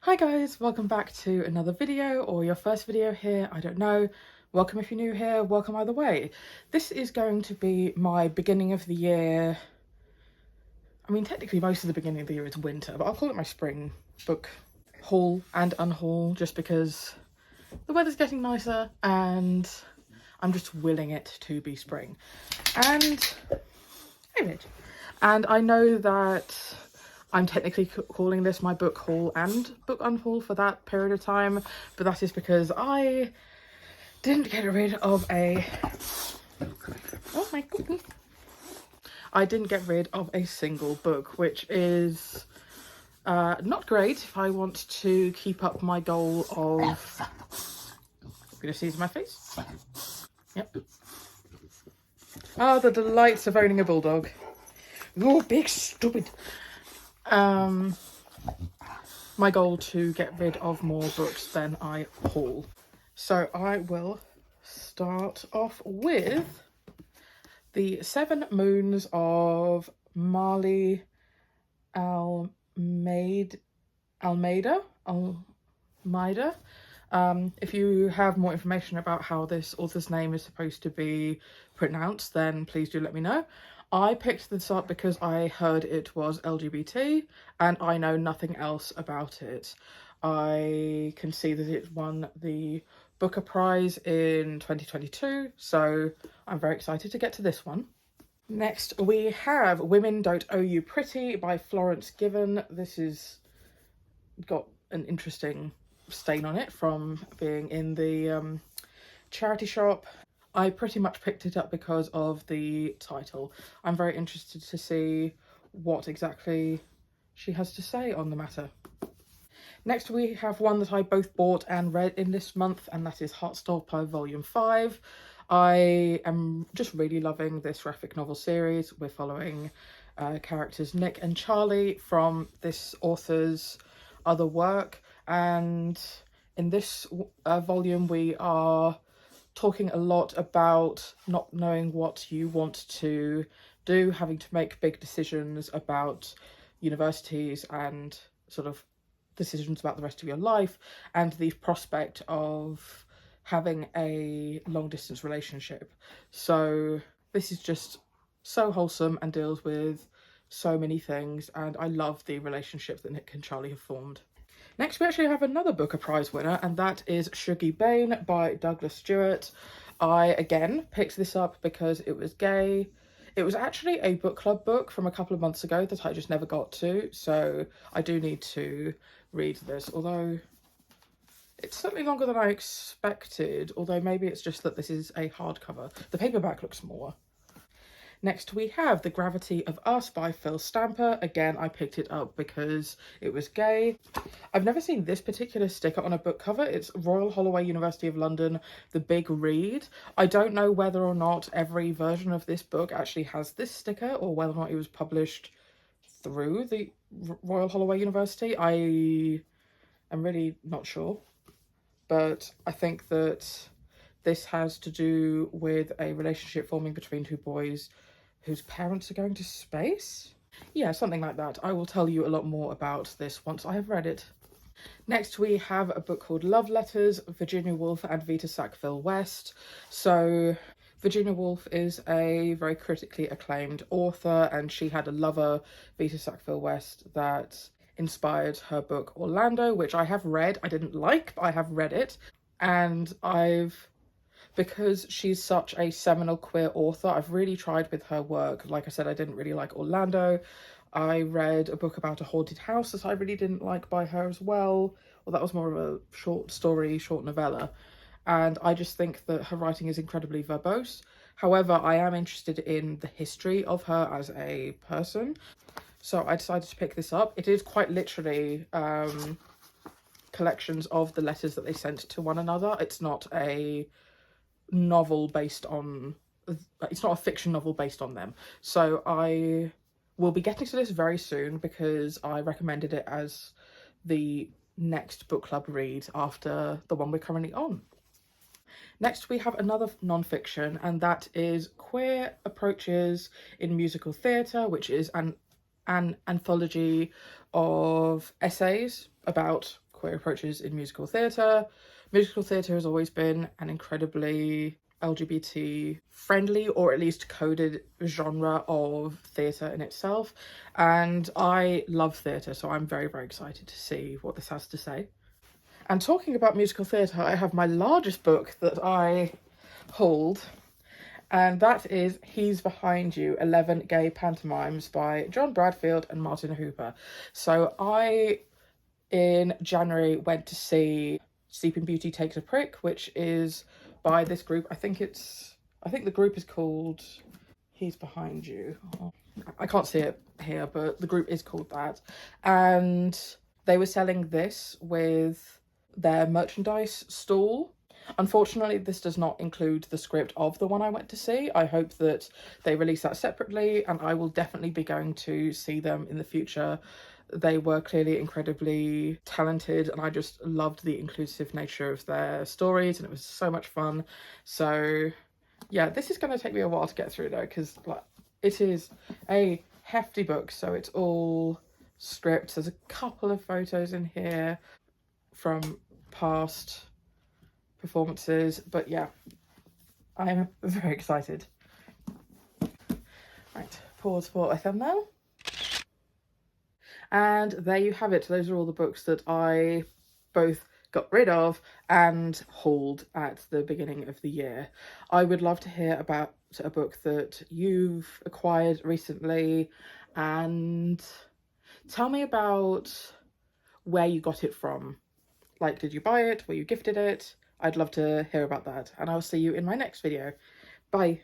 Hi guys, welcome back to another video, or your first video here, I don't know. Welcome if you're new here, welcome either way. This is going to be my beginning of the year. I mean, technically most of the beginning of the year is winter, but I'll call it my spring book haul and unhaul just because the weather's getting nicer and I'm just willing it to be spring. And hey Rich. And I know that I'm technically calling this my book haul and book unhaul for that period of time, but that is because I didn't get rid of a... Oh my goodness. I didn't get rid of a single book, which is not great if I want to keep up my goal of... I'm gonna sneeze in my face. Yep. Oh, the delights of owning a bulldog. Oh, big stupid. My goal to get rid of more books than I haul. So I will start off with The 7 Moons of Maali Almeida. If you have more information about how this author's name is supposed to be pronounced, then please do let me know. I picked this up because I heard it was LGBT and I know nothing else about it. I can see that it won the Booker Prize in 2022, so I'm very excited to get to this one. Next we have Women Don't Owe You Pretty by Florence Given. This has got an interesting stain on it from being in the charity shop. I pretty much picked it up because of the title. I'm very interested to see what exactly she has to say on the matter. Next we have one that I both bought and read in this month, and that is Heartstopper Volume 5. I am just really loving this graphic novel series. We're following characters Nick and Charlie from this author's other work, and in this volume we are talking a lot about not knowing what you want to do, having to make big decisions about universities and sort of decisions about the rest of your life, and the prospect of having a long distance relationship. So this is just so wholesome and deals with so many things, and I love the relationship that Nick and Charlie have formed. Next we actually have another Booker Prize winner, and that is Shuggie Bain by Douglas Stewart. I again picked this up because it was gay. It was actually a book club book from a couple of months ago that I just never got to, so I do need to read this, although it's certainly longer than I expected, although maybe it's just that this is a hardcover. The paperback looks smaller. Next we have The Gravity of Us by Phil Stamper. Again, I picked it up because it was gay. I've never seen this particular sticker on a book cover. It's Royal Holloway, University of London, The Big Read. I don't know whether or not every version of this book actually has this sticker, or whether or not it was published through the Royal Holloway University. I am really not sure, but I think that this has to do with a relationship forming between two boys whose parents are going to space? Yeah, something like that. I will tell you a lot more about this once I have read it. Next we have a book called Love Letters, Virginia Woolf and Vita Sackville West. So Virginia Woolf is a very critically acclaimed author, and she had a lover, Vita Sackville West, that inspired her book Orlando, which I have read. I didn't like, but I have read it. And because she's such a seminal queer author, I've really tried with her work. Like I said, I didn't really like Orlando. I read a book about a haunted house that I really didn't like by her as well. Well, that was more of a short story, short novella. And I just think that her writing is incredibly verbose. However, I am interested in the history of her as a person, so I decided to pick this up. It is quite literally collections of the letters that they sent to one another. It's not a novel based on, it's not a fiction novel based on them. So I will be getting to this very soon because I recommended it as the next book club read after the one we're currently on. Next we have another non-fiction, and that is Queer Approaches in Musical Theatre, which is an anthology of essays about queer approaches in musical theatre. Musical theatre has always been an incredibly LGBT friendly, or at least coded, genre of theatre in itself, and I love theatre, so I'm very, very excited to see what this has to say. And talking about musical theatre, I have my largest book that I hauled, and that is He's Behind You, 11 Gay Pantomimes by John Bradfield and Martin Hooper. So I, in January, went to see Sleeping Beauty Takes a Prick, which is by this group. I think the group is called He's Behind You. I can't see it here, but the group is called that. And they were selling this with their merchandise stall. Unfortunately, this does not include the script of the one I went to see. I hope that they release that separately, and I will definitely be going to see them in the future. They were clearly incredibly talented, and I just loved the inclusive nature of their stories, and it was so much fun. So yeah, this is going to take me a while to get through though, because like it is a hefty book, so it's all scripts. There's a couple of photos in here from past performances, but yeah, I'm very excited. Right, pause for a thumbnail. And there you have it. Those are all the books that I both got rid of and hauled at the beginning of the year. I would love to hear about a book that you've acquired recently, and tell me about where you got it from. Like, did you buy it? Were you gifted it? I'd love to hear about that, and I'll see you in my next video. Bye.